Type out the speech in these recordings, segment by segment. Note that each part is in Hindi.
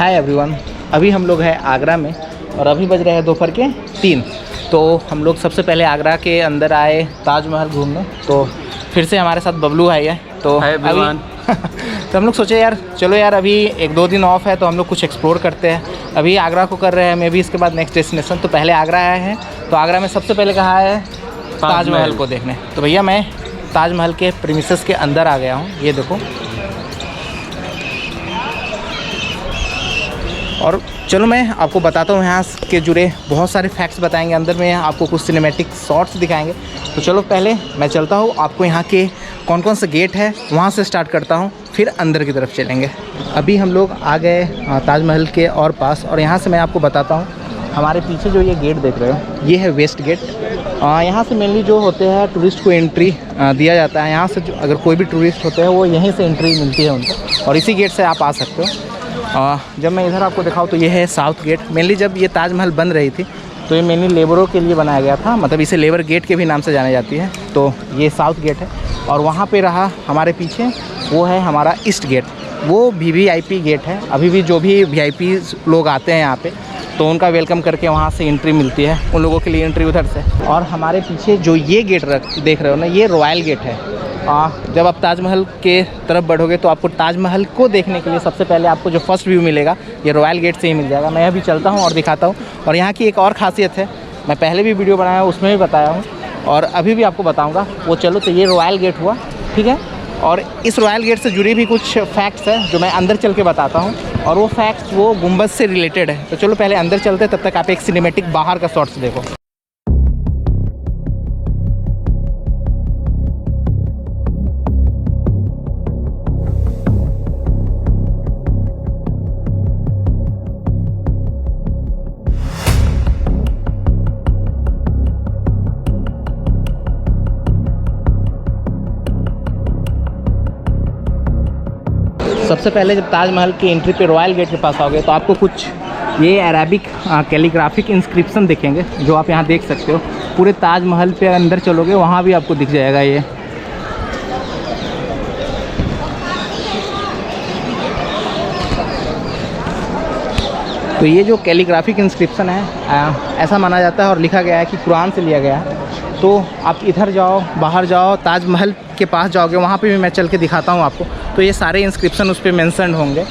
हाय एवरीवन, अभी हम लोग हैं आगरा में और अभी बज रहे हैं दोपहर के 3। तो हम लोग सबसे पहले आगरा के अंदर आए ताजमहल घूमने। तो फिर से हमारे साथ बबलू भाई है। तो अभी तो हम लोग सोचे यार चलो यार अभी 1-2 दिन ऑफ है तो हम लोग कुछ एक्सप्लोर करते हैं। अभी आगरा को कर रहे हैं, मे भी इसके बाद नेक्स्ट डेस्टिनेशन। तो पहले आगरा आए हैं, तो आगरा में सबसे पहले कहाँ आए हैं ताजमहल को देखने। तो भैया मैं ताजमहल के प्रीमिसेस के अंदर आ गया हूँ, ये देखो। और चलो मैं आपको बताता हूँ, यहाँ के जुड़े बहुत सारे फैक्ट्स बताएंगे, अंदर में आपको कुछ सिनेमैटिक शॉट्स दिखाएंगे। तो चलो पहले मैं चलता हूँ, आपको यहाँ के कौन कौन से गेट है वहाँ से स्टार्ट करता हूँ, फिर अंदर की तरफ चलेंगे। अभी हम लोग आ गए ताजमहल के और पास, और यहाँ से मैं आपको बताता हूँ, हमारे पीछे जो ये गेट देख रहे हो ये है वेस्ट गेट। यहाँ से मेनली जो होते हैं टूरिस्ट को एंट्री दिया जाता है। यहाँ से जो अगर कोई भी टूरिस्ट होते हैं वो यहीं से एंट्री मिलती है उनको, और इसी गेट से आप आ सकते हो। जब मैं इधर आपको दिखाऊँ तो ये है साउथ गेट। मेनली जब ये ताजमहल बन रही थी तो ये मेनली लेबरों के लिए बनाया गया था, मतलब इसे लेबर गेट के भी नाम से जानी जाती है। तो ये साउथ गेट है, और वहाँ पे रहा हमारे पीछे वो है हमारा ईस्ट गेट। वो वीवीआईपी गेट है। अभी भी जो भी वीआईपी लोग आते हैं यहाँ पे तो उनका वेलकम करके वहाँ से एंट्री मिलती है, उन लोगों के लिए एंट्री उधर से। और हमारे पीछे जो ये गेट देख रहे हो ना, ये रॉयल गेट है। जब आप ताजमहल के तरफ बढ़ोगे तो आपको ताजमहल को देखने के लिए सबसे पहले आपको जो फर्स्ट व्यू मिलेगा ये रॉयल गेट से ही मिल जाएगा। मैं अभी चलता हूँ और दिखाता हूँ। और यहाँ की एक और ख़ासियत है, मैं पहले भी वीडियो बनाया उसमें भी बताया हूँ और अभी भी आपको बताऊँगा। वो चलो, तो ये रॉयल गेट हुआ, ठीक है। और इस रॉयल गेट से जुड़ी भी कुछ फैक्ट्स हैं जो मैं अंदर चल के बताता हूँ, और वो फैक्ट्स वो गुंबद से रिलेटेड है। तो चलो पहले अंदर चलते हैं, तब तक आप एक सिनेमैटिक बाहर का शॉट्स देखो। सबसे पहले जब ताजमहल की एंट्री पे रॉयल गेट के पास आओगे तो आपको कुछ ये अरेबिक कैलीग्राफिक इंस्क्रिप्शन दिखेंगे जो आप यहाँ देख सकते हो। पूरे ताजमहल पे अंदर चलोगे वहाँ भी आपको दिख जाएगा ये। तो ये जो कैलीग्राफिक इंस्क्रिप्शन है ऐसा माना जाता है और लिखा गया है कि कुरान से लिया गया है। तो आप इधर जाओ, बाहर जाओ, ताजमहल के पास जाओगे वहाँ पे भी मैं चल के दिखाता हूँ आपको। तो ये सारे इंस्क्रिप्शन उस पर मेंशन होंगे।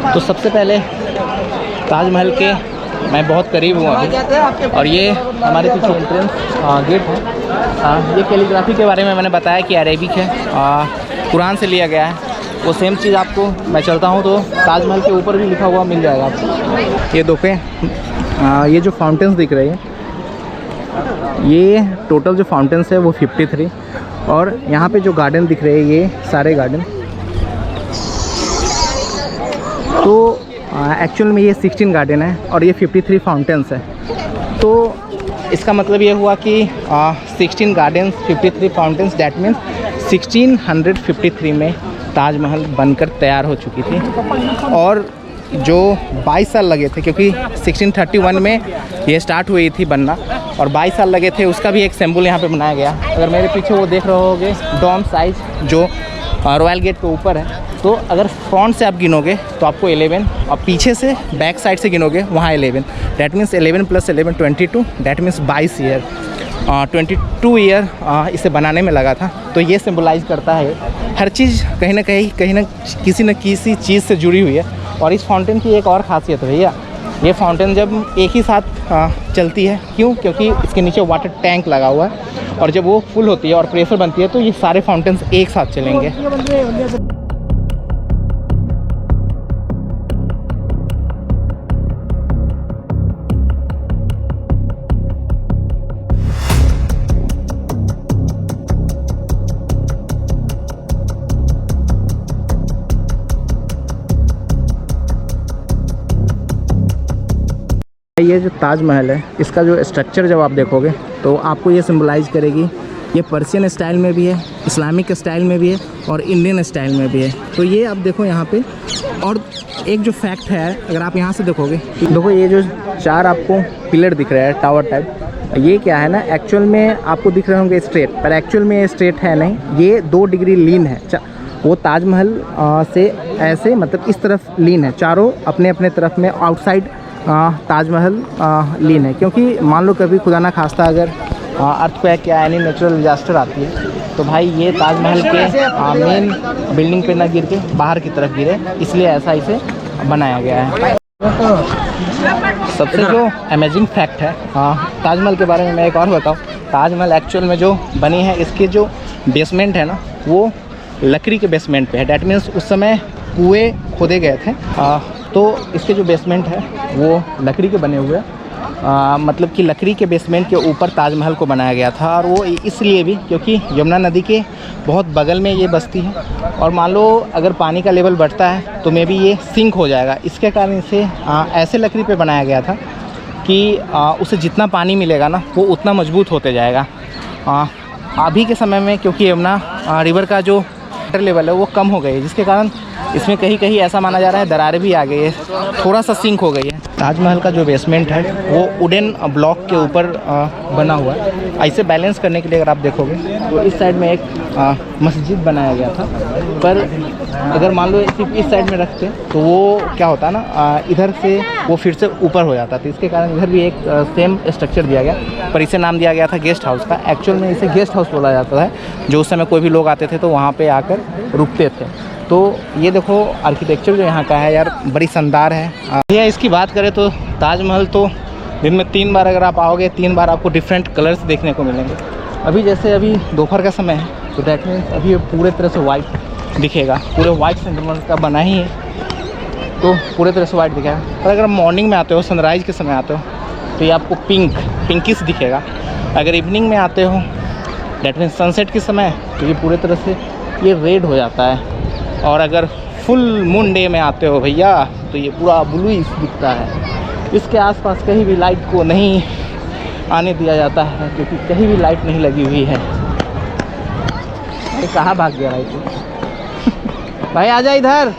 तो सबसे पहले ताजमहल के मैं बहुत करीब हूँ अभी, और ये हमारे पीछे एंट्रेंस गेट है। ये कैलीग्राफी के बारे में मैंने बताया कि अरेबिक है, कुरान से लिया गया है। वो सेम चीज़ आपको मैं चलता हूँ तो ताजमहल के ऊपर भी लिखा हुआ मिल जाएगा आपको। ये देखो, ये जो फाउंटेन्स दिख रही है, ये टोटल जो फाउंटेन्स है वो 53, और यहाँ पे जो गार्डन दिख रहे हैं ये सारे गार्डन। तो एक्चुअल में ये 16 गार्डन है और ये 53 फाउंटेन्स है। तो इसका मतलब ये हुआ कि 16 गार्डन्स 53 फाउंटेन्स, दैट मीन्स 1653 में ताजमहल बनकर तैयार हो चुकी थी। और जो 22 साल लगे थे, क्योंकि 1631 में ये स्टार्ट हुई थी बनना, और 22 साल लगे थे, उसका भी एक सिंबल यहाँ पे बनाया गया। अगर मेरे पीछे वो देख रहे होगे डोम साइज जो रॉयल गेट के ऊपर है, तो अगर फ्रंट से आप गिनोगे तो आपको 11, और पीछे से बैक साइड से गिनोगे वहाँ 11, that means 11 + 11 22, that means 22 year. 22 year इसे बनाने में लगा था। तो ये सिंबलाइज करता है हर चीज़ कहीं ना किसी न किसी चीज़ से जुड़ी हुई है। और इस फाउंटेन की एक और ख़ासियत है भैया, ये फाउंटेन जब एक ही साथ चलती है, क्यों? क्योंकि इसके नीचे वाटर टैंक लगा हुआ है, और जब वो फुल होती है और प्रेशर बनती है तो ये सारे फाउंटेन्स एक साथ चलेंगे। ये जो ताजमहल है इसका जो स्ट्रक्चर जब आप देखोगे तो आपको ये सिंबलाइज करेगी ये पर्शियन स्टाइल में भी है, इस्लामिक स्टाइल में भी है और इंडियन स्टाइल में भी है। तो ये आप देखो यहाँ पे। और एक जो फैक्ट है, अगर आप यहाँ से देखोगे, देखो ये जो 4 आपको पिलर दिख रहा है टावर टाइप, ये क्या है ना, एक्चुअल में आपको दिख रहे होंगे स्ट्रेट, पर एक्चुअल में ये स्ट्रेट है नहीं, ये 2 डिग्री लीन है। वो ताजमहल से ऐसे मतलब इस तरफ लीन है, चारों अपने अपने तरफ में आउटसाइड ताजमहल लीन है। क्योंकि मान लो कभी खुदा ना खास्ता अगर अर्थक्वेक या एनी नेचुरल डिजास्टर आती है तो भाई ये ताजमहल के मेन बिल्डिंग पे ना गिर के बाहर की तरफ गिरे, इसलिए ऐसा इसे बनाया गया है। सबसे जो अमेजिंग फैक्ट है ताजमहल के बारे में मैं एक और बताऊँ। ताजमहल एक्चुअल में जो बनी है, इसके जो बेसमेंट है ना, वो लकड़ी के बेसमेंट पे है। डैट मीन्स उस समय कुएँ खोदे गए थे, तो इसके जो बेसमेंट है वो लकड़ी के बने हुए हैं। मतलब कि लकड़ी के बेसमेंट के ऊपर ताजमहल को बनाया गया था। और वो इसलिए भी क्योंकि यमुना नदी के बहुत बगल में ये बस्ती है, और मान लो अगर पानी का लेवल बढ़ता है तो मे भी ये सिंक हो जाएगा। इसके कारण इसे ऐसे लकड़ी पे बनाया गया था कि उसे जितना पानी मिलेगा ना वो उतना मजबूत होते जाएगा। अभी के समय में क्योंकि यमुना रिवर का जो वाटर लेवल है वो कम हो गई है, जिसके कारण इसमें कहीं कहीं ऐसा माना जा रहा है दरारें भी आ गई है, थोड़ा सा सिंक हो गई है। ताजमहल का जो बेसमेंट है वो वुडन ब्लॉक के ऊपर बना हुआ है। ऐसे बैलेंस करने के लिए अगर आप देखोगे तो इस साइड में एक मस्जिद बनाया गया था, पर अगर मान लो सिर्फ इस साइड में रखते तो वो क्या होता है ना, इधर से वो फिर से ऊपर हो जाता था। इसके कारण इधर भी एक सेम स्ट्रक्चर दिया गया, पर इसे नाम दिया गया था गेस्ट हाउस का। एक्चुअल में इसे गेस्ट हाउस बोला जाता है, जो उस समय कोई भी लोग आते थे तो वहाँ पर आकर रुकते थे। तो ये देखो आर्किटेक्चर जो यहाँ का है यार, बड़ी शानदार है। भैया इसकी बात करें तो ताजमहल तो दिन में 3 बार अगर आप आओगे, 3 बार आपको डिफरेंट कलर्स देखने को मिलेंगे। अभी जैसे अभी दोपहर का समय है तो डैट मीन्स अभी ये पूरे तरह से वाइट दिखेगा, पूरे वाइट संगमरमर का बना ही है तो पूरे तरह से वाइट दिखेगा। पर अगर मॉर्निंग में आते हो, सनराइज़ के समय आते हो तो ये आपको पिंकिश दिखेगा। अगर इवनिंग में आते हो डैट मीन्स सनसेट के समय तो ये पूरे तरह से ये रेड हो जाता है। और अगर फुल मून डे में आते हो भैया तो ये पूरा ब्लूइश दिखता है। इसके आसपास कहीं भी लाइट को नहीं आने दिया जाता है, क्योंकि कहीं भी लाइट नहीं लगी हुई है। ये कहाँ भाग गया लाइट? भाई आजा इधर।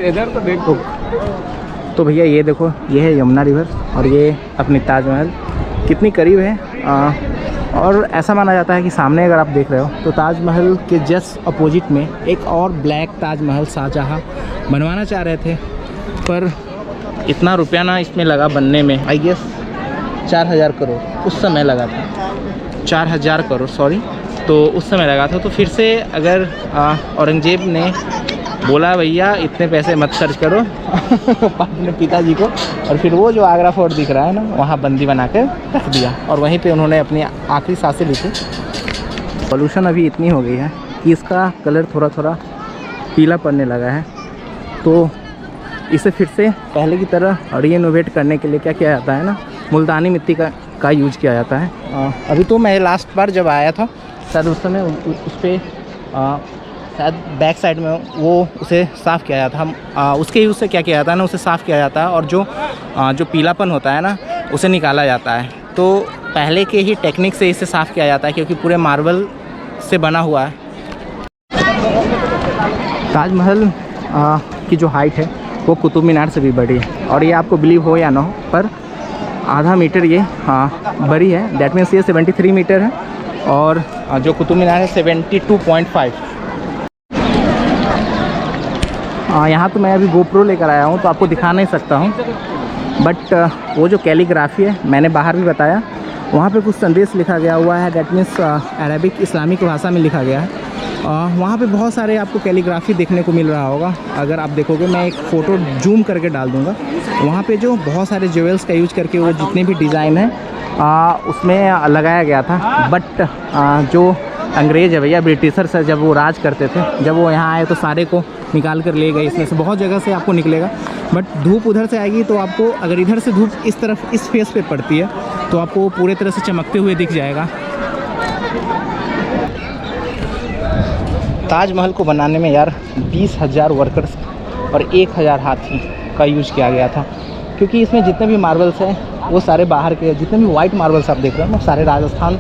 इधर तो देखो। तो भैया ये देखो, ये है यमुना रिवर और ये अपनी ताजमहल कितनी करीब है। और ऐसा माना जाता है कि सामने अगर आप देख रहे हो तो ताजमहल के जस्ट अपोजिट में एक और ब्लैक ताजमहल शाहजहाँ बनवाना चाह रहे थे, पर इतना रुपया ना इसमें लगा बनने में, आई गेस 4000 करोड़ उस समय लगा था। 4000 करोड़ सॉरी, तो उस समय लगा था। तो फिर से अगर औरंगजेब ने बोला भैया इतने पैसे मत खर्च करो अपने पिताजी को, और फिर वो जो आगरा फोर्ट दिख रहा है ना वहाँ बंदी बना कर रख दिया, और वहीं पे उन्होंने अपनी आखिरी सांसें ली थी। पॉल्यूशन अभी इतनी हो गई है कि इसका कलर थोड़ा थोड़ा पीला पड़ने लगा है, तो इसे फिर से पहले की तरह रीइनोवेट करने के लिए क्या किया जाता है ना, मुल्तानी मिट्टी का यूज किया जाता है। अभी तो मैं लास्ट बार जब आया था शायद उस समय उस पर शायद बैक साइड में वो उसे साफ़ किया जाता है। उसके यूज़ से क्या किया जाता है ना, उसे साफ़ किया जाता है और जो पीलापन होता है ना उसे निकाला जाता है। तो पहले के ही टेक्निक से इसे साफ़ किया जाता है, क्योंकि पूरे मार्बल से बना हुआ है। ताजमहल की जो हाइट है वो कुतुब मीनार से भी बड़ी है, और ये आपको बिलीव हो या ना हो पर आधा मीटर ये बड़ी है। डैट मीन्स ये 73 मीटर है, और जो कुतुब मीनार है 72.5। यहाँ तो मैं अभी गोप्रो लेकर आया हूँ तो आपको दिखा नहीं सकता हूँ, बट वो जो कैलीग्राफी है मैंने बाहर भी बताया, वहाँ पे कुछ संदेश लिखा गया हुआ है। डैट मीन्स अरबिक इस्लामिक भाषा में लिखा गया है। वहाँ पे बहुत सारे आपको कैलीग्राफी देखने को मिल रहा होगा। अगर आप देखोगे, मैं एक फ़ोटो जूम करके डाल दूँगा, वहाँ पे जो बहुत सारे ज्वेल्स का यूज करके वो जितने भी डिज़ाइन है उसमें लगाया गया था। बट जो अंग्रेज है भैया, ब्रिटिशर से जब वो राज करते थे, जब वो यहाँ आए तो सारे को निकाल कर ले गए। इसमें से बहुत जगह से आपको निकलेगा, बट धूप उधर से आएगी तो आपको, अगर इधर से धूप इस तरफ इस फेस पे पड़ती है तो आपको पूरे तरह से चमकते हुए दिख जाएगा। ताजमहल को बनाने में यार 20,000 वर्कर्स और 1,000 हाथी का यूज किया गया था, क्योंकि इसमें जितने भी मार्बल्स हैं वो सारे बाहर के, जितने भी वाइट मार्बल्स आप देख रहे हैं वो सारे राजस्थान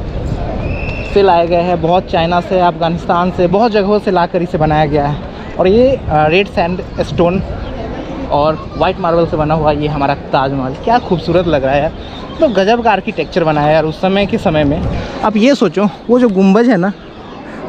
से लाए गए हैं, बहुत चाइना से, अफ़गानिस्तान से, बहुत जगहों से लाकर इसे बनाया गया है। और ये रेड सैंड स्टोन और वाइट मार्बल से बना हुआ ये हमारा ताजमहल, क्या खूबसूरत लग रहा है यार। तो गजब का आर्किटेक्चर बनाया यार उस समय के समय में। आप ये सोचो, वो जो गुंबज है ना,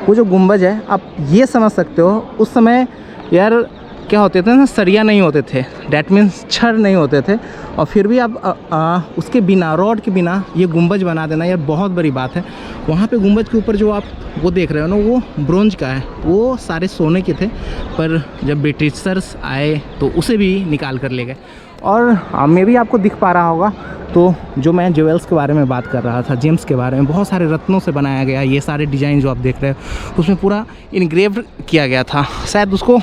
वो जो गुंबज है, आप ये समझ सकते हो उस समय यार क्या होते थे ना, सरिया नहीं होते थे, डैट मीन्स छड़ नहीं होते थे, और फिर भी आप उसके बिना, रॉड के बिना ये गुंबज बना देना यार बहुत बड़ी बात है। वहाँ पे गुंबज के ऊपर जो आप वो देख रहे हो ना, वो ब्रोंज का है, वो सारे सोने के थे, पर जब ब्रिटिशर्स आए तो उसे भी निकाल कर ले गए। और मैं भी आपको दिख पा रहा होगा, तो जो मैं ज्वेल्स के बारे में बात कर रहा था, जेम्स के बारे में, बहुत सारे रत्नों से बनाया गया ये सारे डिज़ाइन जो आप देख रहे हो, उसमें पूरा इनग्रेव किया गया था। शायद उसको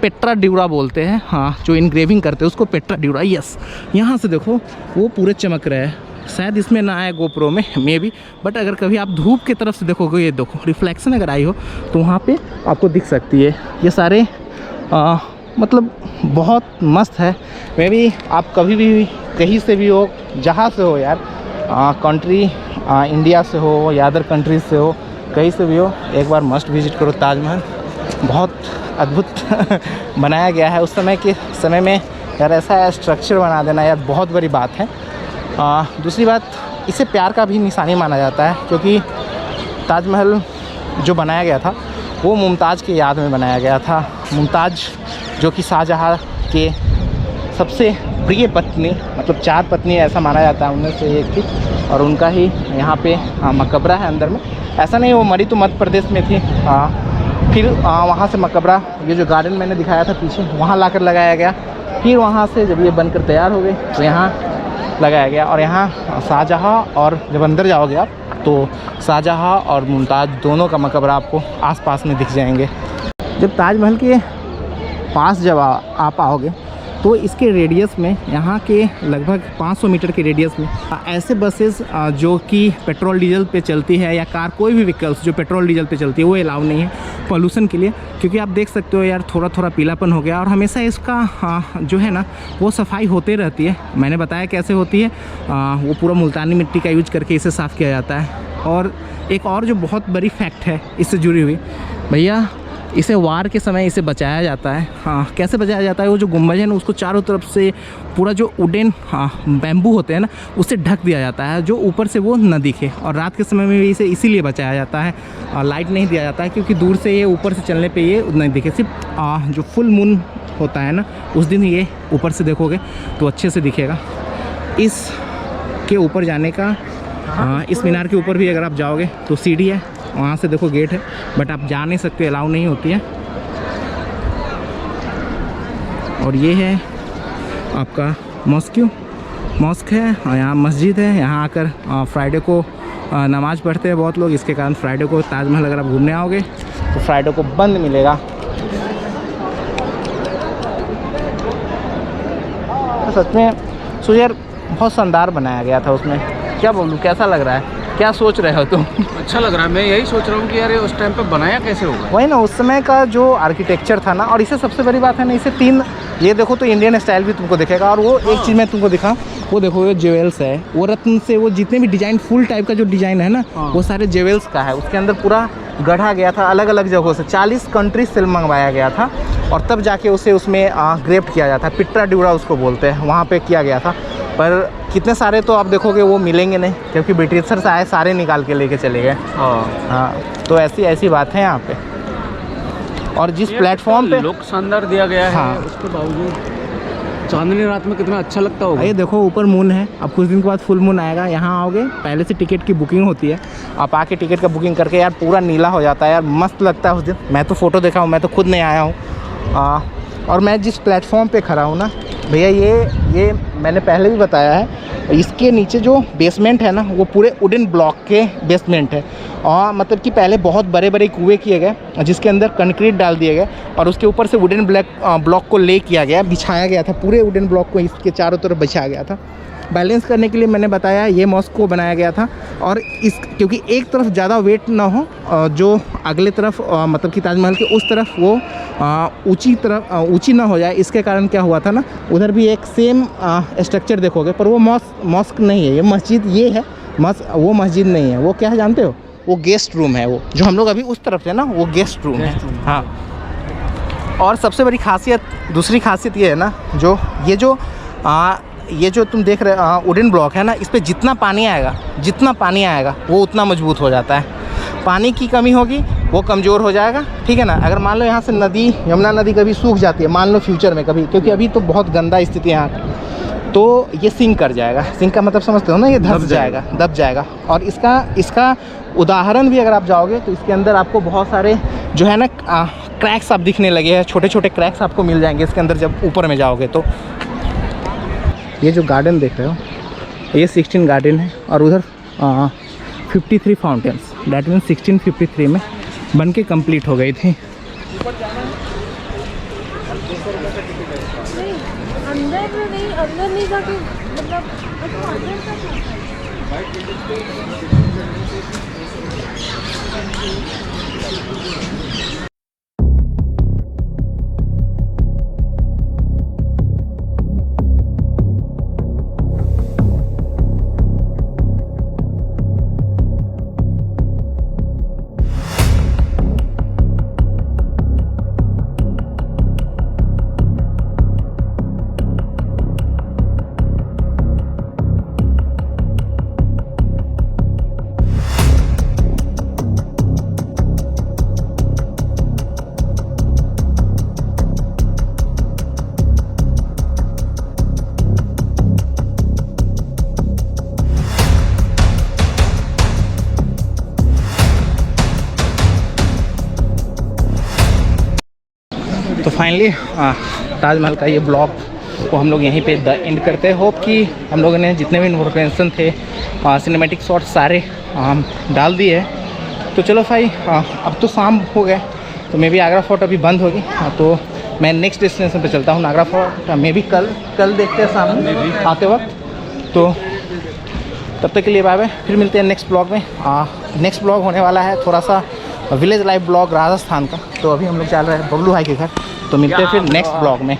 पेट्रा ड्यूरा बोलते हैं, हाँ, जो इनग्रेविंग करते हैं उसको पेट्रा ड्यूरा, यस। यहाँ से देखो वो पूरे चमक रहे हैं, शायद इसमें ना आए गोप्रो में, मे बी, बट अगर कभी आप धूप की तरफ से देखोगे, ये देखो रिफ्लेक्शन अगर आई हो तो वहाँ पे आपको दिख सकती है। ये सारे मतलब बहुत मस्त है। मे बी आप कभी भी कहीं से भी हो, जहाँ से हो यार, कंट्री इंडिया से हो या अदर कंट्रीज से हो, कहीं से भी हो, एक बार मस्ट विजिट करो ताजमहल। बहुत अद्भुत बनाया गया है उस समय के समय में यार, ऐसा स्ट्रक्चर बना देना यार बहुत बड़ी बात है। दूसरी बात, इसे प्यार का भी निशानी माना जाता है, क्योंकि ताजमहल जो बनाया गया था वो मुमताज़ की याद में बनाया गया था। मुमताज़ जो कि शाहजहाँ के सबसे प्रिय पत्नी, मतलब 4 पत्नी ऐसा माना जाता है, उनमें से एक थी, और उनका ही यहाँ पे मकबरा है अंदर में। ऐसा नहीं वो मरी तो मध्य प्रदेश में थी, फिर वहाँ से मकबरा, ये जो गार्डन मैंने दिखाया था पीछे, वहाँ लाकर लगाया गया। फिर वहाँ से जब ये बनकर तैयार हो गए तो यहाँ लगाया गया, और यहाँ शाहजहाँ, और जब अंदर जाओगे आप तो शाहजहाँ और मुमताज़ दोनों का मकबरा आपको आसपास में दिख जाएंगे। जब ताजमहल के पास जब आप आओगे तो इसके रेडियस में, यहाँ के लगभग 500 मीटर के रेडियस में ऐसे बसेस जो कि पेट्रोल डीजल पे चलती है, या कार, कोई भी व्हीकल्स जो पेट्रोल डीजल पे चलती है, वो अलाउ नहीं है पॉल्यूशन के लिए। क्योंकि आप देख सकते हो यार, थोड़ा थोड़ा पीलापन हो गया, और हमेशा इसका जो है ना वो सफाई होते रहती है। मैंने बताया कैसे होती है, वो पूरा मुल्तानी मिट्टी का यूज करके इसे साफ़ किया जाता है। और एक और जो बहुत बड़ी फैक्ट है इससे जुड़ी हुई भैया, इसे वार के समय इसे बचाया जाता है। हाँ, कैसे बचाया जाता है, वो जो गुंबज है ना उसको चारों तरफ से पूरा जो वुडन बैम्बू होते हैं ना उससे ढक दिया जाता है, जो ऊपर से वो न दिखे। और रात के समय में भी इसे इसीलिए बचाया जाता है, लाइट नहीं दिया जाता है, क्योंकि दूर से ये ऊपर से चलने पे ये नहीं दिखे। सिर्फ जो फुल मून होता है ना उस दिन ये ऊपर से देखोगे तो अच्छे से दिखेगा। इस के ऊपर जाने का, इस मीनार के ऊपर भी अगर आप जाओगे तो सीढ़ी है, वहाँ से देखो गेट है, बट आप जा नहीं सकते, अलाउ नहीं होती है। और ये है आपका मॉस्क है, और यहाँ मस्जिद है। यहाँ आकर फ्राइडे को नमाज़ पढ़ते हैं बहुत लोग, इसके कारण फ्राइडे को ताजमहल अगर आप घूमने आओगे तो फ्राइडे को बंद मिलेगा। तो सच में सुजर बहुत शानदार बनाया गया था उसमें, क्या बोलूँ, कैसा लग रहा है, क्या सोच रहे हो तुम? अच्छा लग रहा है। मैं यही सोच रहा हूँ कि यार उस टाइम पे बनाया कैसे होगा। वही ना, उस समय का जो आर्किटेक्चर था ना, और इसे सबसे बड़ी बात है ना, इसे 3, ये देखो तो इंडियन स्टाइल भी तुमको दिखेगा। और वो एक चीज़ मैं तुमको दिखाऊं, वो देखो ये ज्वेल्स है, वो रत्न से, वो जितने भी डिज़ाइन, फुल टाइप का जो डिज़ाइन है ना, वो सारे ज्वेल्स का है। उसके अंदर पूरा गढ़ा गया था अलग अलग जगहों से, 40 कंट्रीज से मंगवाया गया था, और तब जाके उसे उसमें ग्रेफ्ट किया जाता है। पिट्रा ड्यूरा उसको बोलते हैं, वहाँ पे किया गया था। पर कितने सारे तो आप देखोगे वो मिलेंगे नहीं, क्योंकि ब्रिटिशर्स आए, सारे निकाल के लेके चले गए। हाँ, तो ऐसी बात है यहाँ पे। और जिस प्लेटफॉर्म पे लुक शानदार दिया गया है, हाँ, उसके बावजूद चांदनी रात में कितना अच्छा लगता होगा। ये देखो ऊपर मून है, अब कुछ दिन के बाद फुल मून आएगा। यहाँ आओगे, पहले से टिकट की बुकिंग होती है, आप आके टिकट का बुकिंग करके यार पूरा नीला हो जाता है यार, मस्त लगता है उस दिन। मैं तो फ़ोटो देखा हूँ, मैं तो खुद नहीं आया हूँ। और मैं जिस प्लेटफॉर्म पे खड़ा हूँ ना भैया, ये मैंने पहले भी बताया है, इसके नीचे जो बेसमेंट है ना वो पूरे वुडन ब्लॉक के बेसमेंट है, और मतलब कि पहले बहुत बड़े बड़े कुएँ किए गए जिसके अंदर कंक्रीट डाल दिए गए और उसके ऊपर से वुडन ब्लॉक को ले किया गया, बिछाया गया था, पूरे वुडन ब्लॉक को इसके चारों तरफ बिछाया गया था। बैलेंस करने के लिए मैंने बताया ये मॉस्क को बनाया गया था। और इस क्योंकि एक तरफ ज़्यादा वेट ना हो, जो अगले तरफ मतलब कि ताजमहल के उस तरफ वो ऊंची ना हो जाए, इसके कारण क्या हुआ था ना, उधर भी एक सेम स्ट्रक्चर देखोगे, पर वो मॉस्क नहीं है, ये मस्जिद ये है, वो मस्जिद नहीं है। वो क्या है जानते हो? वो गेस्ट रूम है। वो जो हम लोग अभी उस तरफ थे ना, वो गेस्ट रूम है। हाँ, और सबसे बड़ी खासियत, दूसरी खासियत ये है ना, ये जो तुम देख रहे हो वुडन ब्लॉक है ना, इस पर जितना पानी आएगा वो उतना मजबूत हो जाता है। पानी की कमी होगी वो कमज़ोर हो जाएगा, ठीक है ना। अगर मान लो यहाँ से नदी, यमुना नदी कभी सूख जाती है, मान लो फ्यूचर में कभी, क्योंकि अभी तो बहुत गंदा स्थिति है यहाँ, तो ये सिंक कर जाएगा। सिंक का मतलब समझते हो ना, ये दब जाएगा। और इसका उदाहरण भी अगर आप जाओगे तो इसके अंदर आपको बहुत सारे जो है ना क्रैक्स आप दिखने लगे हैं, छोटे छोटे क्रैक्स आपको मिल जाएंगे इसके अंदर जब ऊपर में जाओगे तो। ये जो गार्डन देख रहे हो, ये 16 गार्डन है और उधर 53 फाउंटेन्स, डैट मीन 1653 में बन के कम्प्लीट हो गई थी। अंदर नहीं जाके मतलब तो फाइनली ताजमहल का ये ब्लॉग को हम लोग यहीं पे द एंड करते हैं। होप कि हम लोगों ने जितने भी इन्फॉर्मेशन थे, सिनेमैटिक शॉट सारे डाल दिए हैं। तो चलो भाई, अब तो शाम हो गए, तो मे भी आगरा फोर्ट अभी बंद होगी। तो मैं नेक्स्ट डेस्टिनेशन पे चलता हूँ, नागरा फोर्ट मे भी कल देखते हैं सामने आते वक्त। तो तब तक के लिए बाय बाय, फिर मिलते हैं नेक्स्ट ब्लॉग में। नेक्स्ट ब्लॉग होने वाला है थोड़ा सा विलेज लाइफ ब्लॉग राजस्थान का। तो अभी हम लोग चल रहे हैं बबलू भाई के घर, तो मिलते हैं फिर नेक्स्ट ब्लॉग में।